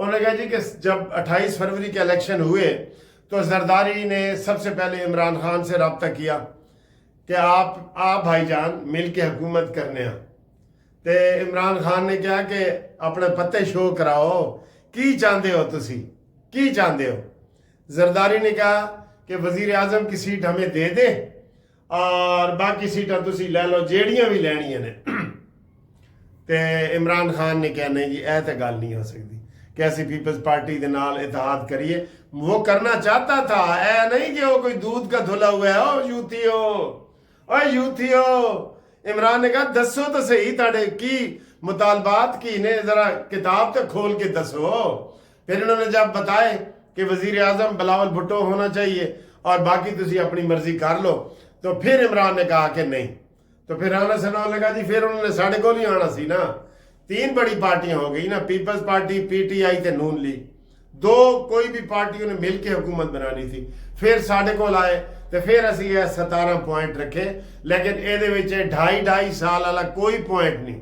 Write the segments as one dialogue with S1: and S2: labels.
S1: انہوں نے کہا جی کہ جب 28 فروری کے الیکشن ہوئے تو زرداری نے سب سے پہلے عمران خان سے رابطہ کیا کہ آپ بھائی جان مل کے حکومت کرنے ہیں. تے عمران خان نے کہا کہ اپنے پتے شو کراؤ کی چاہتے ہو تسی کی چاہتے ہو. زرداری نے کہا کہ وزیر اعظم کی سیٹ ہمیں دے دے اور باقی سیٹاں تسی لے لو جیڑیاں بھی لینیاں نے. تے عمران خان نے کہا نہیں جی اے تے گل نہیں ہو سکتی کہ ایسی پیپلز پارٹی دے نال اتحاد کریے. وہ کرنا چاہتا تھا, اے نہیں کہ وہ کوئی دودھ کا دھلا ہوا ہے. او یوتھیو عمران نے کہا دسو تو صحیح تاڑے کی مطالبات کی نے ذرا کتاب تے کھول کے دسو. پھر انہوں نے جب بتائے کہ وزیر اعظم بلاول بھٹو ہونا چاہیے اور باقی تسی اپنی مرضی کر لو, تو پھر عمران نے کہا کہ نہیں. تو پھر رانا ثناءاللہ نے کہا جی پھر انہوں نے ساڑھے کو نہیں آنا سی نا. 3 بڑی پارٹیاں ہو گئی نا, peoples party, P T I تے نون لیگ, 2 کوئی بھی پارٹیوں نے مل کے حکومت بنانی تھی. پھر ساڑھے کو لائے تو پھر اسی یہ 17 پوائنٹ رکھے, لیکن اے دے وچے 2.5 سال والا کوئی پوائنٹ نہیں.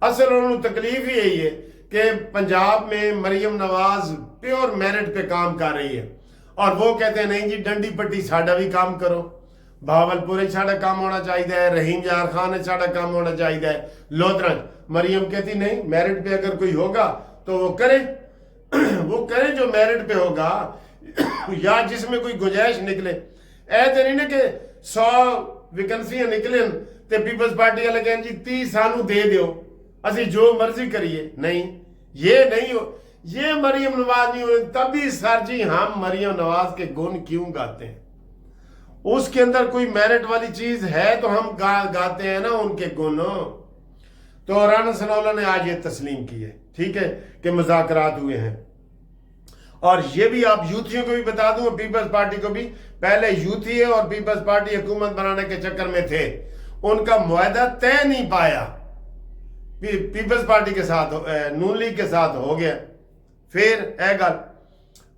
S1: اصل انہوں نے تکلیف ہی یہی ہے کہ پنجاب میں مریم نواز پیور میرٹ پہ کام کر رہی ہے اور وہ کہتے ہیں نہیں جی ڈنڈی پٹی ساڑھا بھی کام کرو, بھاولپور ساڑھا کام ہونا چاہیے, رحیم یار خان ساڑھا کام ہونا چاہیے, لودرنج. مریم کہتی نہیں میرٹ پہ اگر کوئی ہوگا تو وہ کرے جو میرٹ پہ ہوگا یا جس میں کوئی گنجائش نکلے. ایسے نہیں نا کہ 100 ویکنسیاں نکلیں تے پیپلز پارٹی والے کہیں جی 30 سانو دے دیو اسی جو مرضی کریے. نہیں, یہ نہیں ہو, یہ مریم نواز نہیں ہوئی. تبھی سر جی ہم مریم نواز کے گن کیوں گاتے ہیں؟ اس کے اندر کوئی میرٹ والی چیز ہے تو ہم گاتے ہیں نا ان کے گن. تو رانا ثناءاللہ نے آج یہ تسلیم کی ہے, ٹھیک ہے, کہ مذاکرات ہوئے ہیں. اور یہ بھی آپ یوتھیوں کو بھی بتا دوں, پیپلز پارٹی کو بھی, پہلے یوتھی اور پیپلز پارٹی حکومت بنانے کے چکر میں تھے, ان کا معاہدہ طے نہیں پایا. پیپلز پارٹی کے ساتھ نون لیگ کے ساتھ ہو گیا, پھر اے گل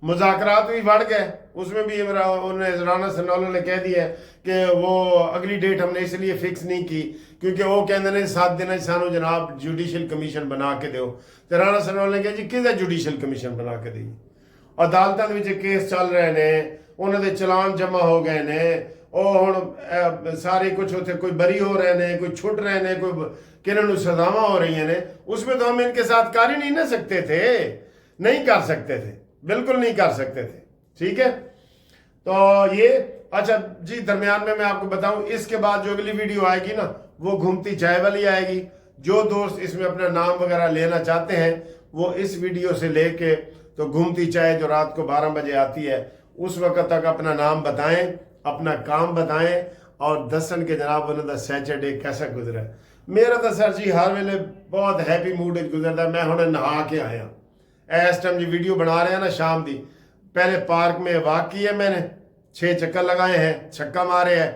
S1: مذاکرات بھی بڑھ گئے. اس میں بھی رانا ثناءاللہ نے کہہ دیا کہ وہ اگلی ڈیٹ ہم نے اس لیے فکس نہیں کی کیونکہ وہ کہتے ہیں 7 دن سانو جناب جوڈیشل کمیشن بنا کے دیو. تو رانا ثناءاللہ نے کہا جی کہدا جوڈیشل کمیشن بنا کے دی؟ عدالتوں کے کیس چل رہے ہیں, انہوں نے چلان جمع ہو گئے نے, اور ہن سارے کچھ ہوتے کوئی بری ہو رہے ہیں, کوئی چھٹ رہے ہیں, کوئی کنہوں سزاواں ہو رہی ہیں. اس میں تو ہم ان کے ساتھ کر ہی نہیں نہ سکتے تھے, نہیں کر سکتے تھے, بالکل نہیں کر سکتے تھے. ٹھیک ہے, تو یہ اچھا جی. درمیان میں آپ کو بتاؤں اس کے بعد جو اگلی ویڈیو آئے گی نا وہ گھومتی چائے والی آئے گی. جو دوست اس میں اپنا نام وغیرہ لینا چاہتے ہیں وہ اس ویڈیو سے لے کے تو گھومتی چائے جو رات کو 12 بجے آتی ہے اس وقت تک اپنا نام بتائیں, اپنا کام بتائیں اور دسن کے جناب انہوں دا سیچرڈے کیسا گزرا ہے. میرا تو سر جی ہر ویلے بہت ہیپی موڈ گزرتا ہے. میں ہوں نہا کے آیا اس ٹائم جی ویڈیو بنا رہے ہیں نا شام دی. پہلے پارک میں واک کی ہے, میں نے 6 چکر لگائے ہیں, چھکا مارے ہیں,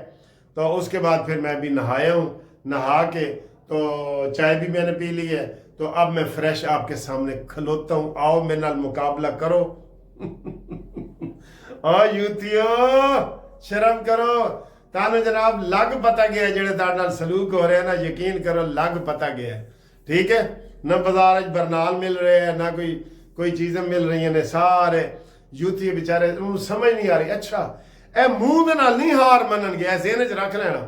S1: تو اس کے بعد پھر میں بھی نہایا ہوں. نہا کے تو چائے بھی میں نے پی لی ہے, تو اب میں فریش آپ کے سامنے کھلوتا ہوں. آؤ میرے نال مقابلہ کرو. یوتھیو شرم کرو, تانوں جناب لگ پتا گیا ہے جڑے تاڑے نال سلوک ہو رہے ہیں نا, یقین کرو لگ پتا گیا ہے. ٹھیک ہے, نہ بازار برنال مل رہے ہیں, نہ کوئی چیزیں مل رہی ہیں. سارے یوتھی بیچارے سمجھ نہیں آ رہی. اچھا اے منہ دے نال نہیں ہار منن گیا, ذہن وچ رکھ لینا.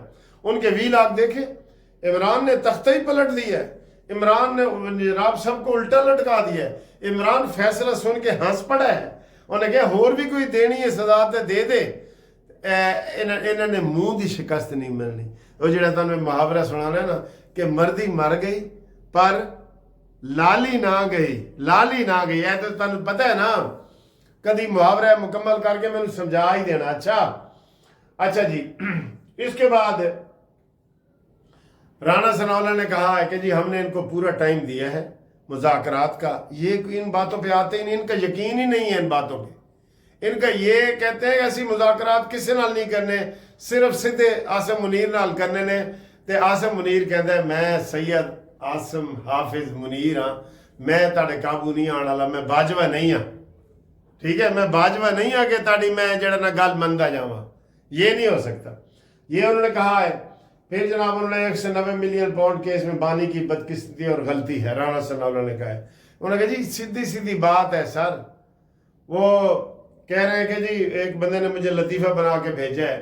S1: ان کے ویلاگ دیکھے, عمران نے تختہ ہی پلٹ دیا ہے. عمران نے جناب سب کو الٹا لٹکا دیا ہے. عمران فیصلہ سن کے ہنس پڑا ہے. انہوں نے کہا اور بھی کوئی دینی ہے سزا تے دے دے. انہوں نے منہ دی شکست نہیں ملنی. وہ جڑا تمہیں محاورہ سنانا ہے نا کہ مردی مر گئی پر لالی نہ گئی, لالی نہ گئی. اے تو تمہیں پتہ ہے نا, کدی محاورہ مکمل کر کے میں سمجھا ہی دینا. اچھا جی. اس کے بعد رانا ثناءاللہ نے کہا ہے کہ جی ہم نے ان کو پورا ٹائم دیا ہے مذاکرات کا. یہ ان باتوں پہ آتے ہی نہیں, ان کا یقین ہی نہیں ہے ان باتوں پہ. ان کا یہ کہتے ہیں کہ ایسی مذاکرات کسی نال نہیں کرنے, صرف سیدھے آصم منیر نال کرنے نے. تے آصم منیر کہتا ہے میں سید آصم حافظ منیر ہاں, میں تاڑے قابو نہیں آنے والا, میں باجوہ نہیں ہاں. ٹھیک ہے, میں باجوہ نہیں ہاں کہ تاڑی میں جڑا نہ گل مندا جاواں. یہ نہیں ہو سکتا. یہ انہوں نے کہا ہے. پھر جناب انہوں نے 190 ملین پاؤنڈ کیس میں بانی کی بدقسمتی اور غلطی ہے, رانا ثناءاللہ نے کہا ہے. انہوں نے کہا جی سیدھی سیدھی بات ہے سر، وہ کہہ رہے ہیں کہ جی ایک بندے نے مجھے لطیفہ بنا کے بھیجا ہے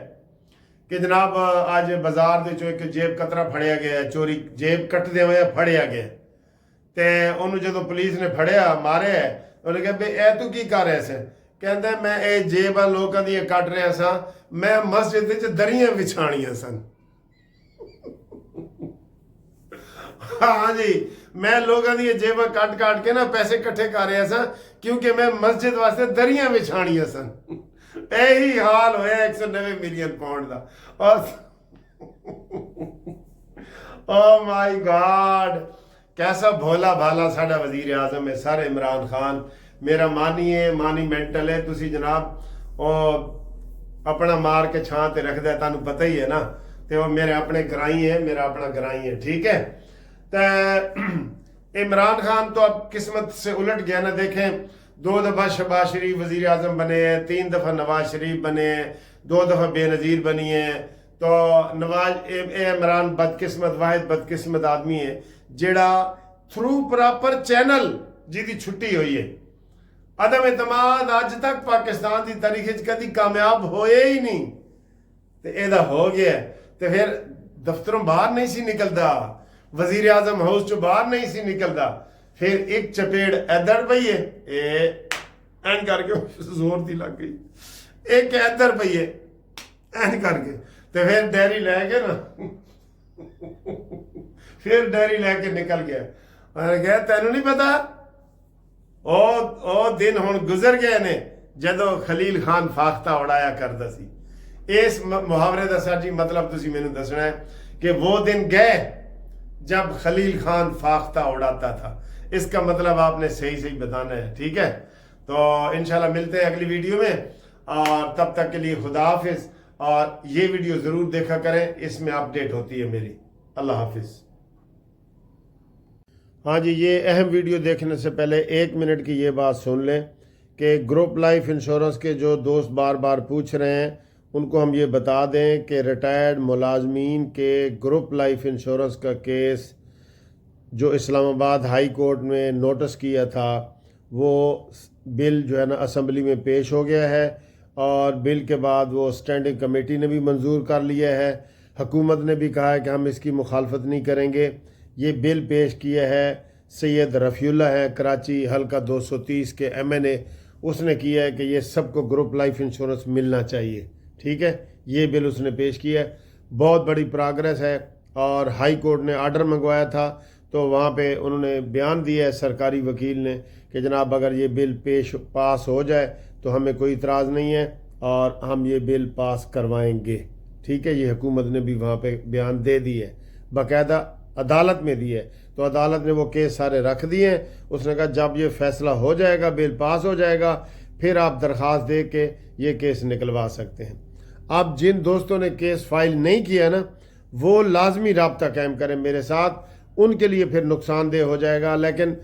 S1: کہ جناب آج بازار دے ایک جیب کترا پھڑیا گیا، چوری جیب کٹ دے ہوئے پھڑیا گیا، تے انہوں جدو پولیس نے پھڑیا مارے ہے، انہوں نے کہا بے اے تو کی کر رہے سے، کہندے میں اے جیباں لوکاں دی کٹ رہا سا، میں مسجد وچ دریاں وچھانیاں سن۔ ہاں جی، میں لوگاں دی جیباں کٹ کے نا پیسے کٹھے کر رہا سا کیونکہ میں مسجد واسطے دریاں وچھانیاں سن۔ یہی حال ہویا 190 ملین پاؤنڈ دا۔ اور او مائی گاڈ، کیسا بھولا بھالا ساڈا وزیر اعظم ہے سر عمران خان، میرا مانی ہے، مانی مینٹل ہے، تسی جناب اپنا مار کے چھان تے رکھ دے، تانوں پتہ ہی ہے نا، تے وہ میرے اپنے گرائی ہے، میرا اپنا گرائی ہے، ٹھیک ہے۔ تے عمران خان تو اب قسمت سے الٹ گیا نا، دیکھیں 2 دفعہ شہباز شریف وزیر اعظم بنے ہیں، 3 دفعہ نواز شریف بنے ہیں، 2 دفعہ بے نظیر بنی ہیں، تو عمران بدقسمت، واحد بدقسمت آدمی ہے جیڑا تھرو پراپر چینل جی دی چھٹی ہوئی ہے۔ عدم اعتماد اج تک پاکستان دی تاریخ کدی کامیاب ہوئے ہی نہیں، تے ایدہ ہو گیا ہے، تے پھر دفتروں باہر نہیں سی نکلدا، وزیر اعظم ہاؤس چو باہر نہیں سی نکلدا، پھر ایک چپیڑ ادھر پئی ہے، این کر کے زور دی لگ گئی، ایک ادھر پئی ہے این کر کے، تو پھر ڈیری لے کے نا پھر ڈیری لے کے نکل گیا۔ میں نے کہا تینوں نہیں پتا او دن ہن گزر گئے نے جدو خلیل خان فاختہ اڑایا کردا سی۔ اس محاورے دا سر جی مطلب تسی میں نے دسنا ہے کہ وہ دن گئے جب خلیل خان فاختہ اڑاتا تھا، اس کا مطلب آپ نے صحیح بتانا ہے، ٹھیک ہے۔ تو انشاءاللہ ملتے ہیں اگلی ویڈیو میں، اور تب تک کے لیے خدا حافظ، اور یہ ویڈیو ضرور دیکھا کریں، اس میں اپڈیٹ ہوتی ہے میری۔ اللہ حافظ۔ ہاں جی، یہ اہم ویڈیو دیکھنے سے پہلے 1 منٹ کی یہ بات سن لیں کہ گروپ لائف انشورنس کے جو دوست بار بار پوچھ رہے ہیں ان کو ہم یہ بتا دیں کہ ریٹائرڈ ملازمین کے گروپ لائف انشورنس کا کیس جو اسلام آباد ہائی کورٹ میں نوٹس کیا تھا، وہ بل جو ہے نا اسمبلی میں پیش ہو گیا ہے، اور بل کے بعد وہ اسٹینڈنگ کمیٹی نے بھی منظور کر لیا ہے، حکومت نے بھی کہا ہے کہ ہم اس کی مخالفت نہیں کریں گے۔ یہ بل پیش کیا ہے سید رفیع اللہ ہے، کراچی حلقہ 230 کے MNA، اس نے کیا ہے کہ یہ سب کو گروپ لائف انشورنس ملنا چاہیے، ٹھیک ہے۔ یہ بل اس نے پیش کیا ہے، بہت بڑی پراگریس ہے، اور ہائی کورٹ نے آرڈر منگوایا تھا تو وہاں پہ انہوں نے بیان دیا ہے سرکاری وکیل نے کہ جناب اگر یہ بل پاس ہو جائے تو ہمیں کوئی اعتراض نہیں ہے اور ہم یہ بل پاس کروائیں گے، ٹھیک ہے۔ یہ حکومت نے بھی وہاں پہ بیان دے دی ہے، باقاعدہ عدالت میں دی ہے، تو عدالت نے وہ کیس سارے رکھ دیے ہیں۔ اس نے کہا جب یہ فیصلہ ہو جائے گا، بل پاس ہو جائے گا، پھر آپ درخواست دے کے یہ کیس نکلوا سکتے ہیں۔ اب جن دوستوں نے کیس فائل نہیں کیا نا، وہ لازمی رابطہ قائم کریں میرے ساتھ، ان کے لیے پھر نقصان دہ ہو جائے گا۔ لیکن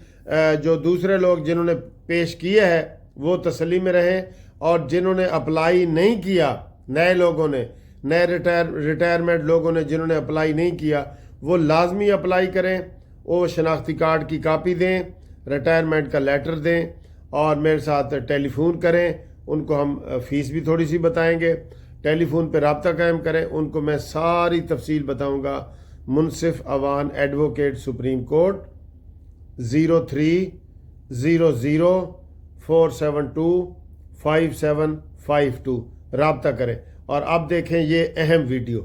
S1: جو دوسرے لوگ جنہوں نے پیش کیا ہے وہ تسلی میں رہیں، اور جنہوں نے اپلائی نہیں کیا، نئے لوگوں نے، نئے ریٹائرمنٹ لوگوں نے جنہوں نے اپلائی نہیں کیا، وہ لازمی اپلائی کریں، وہ شناختی کارڈ کی کاپی دیں، ریٹائرمنٹ کا لیٹر دیں، اور میرے ساتھ ٹیلی فون کریں، ان کو ہم فیس بھی تھوڑی سی بتائیں گے، ٹیلی فون پہ رابطہ قائم کریں، ان کو میں ساری تفصیل بتاؤں گا۔ منصف اوان ایڈوکیٹ سپریم کورٹ 0300472572 رابطہ کریں۔ اور اب دیکھیں یہ اہم ویڈیو۔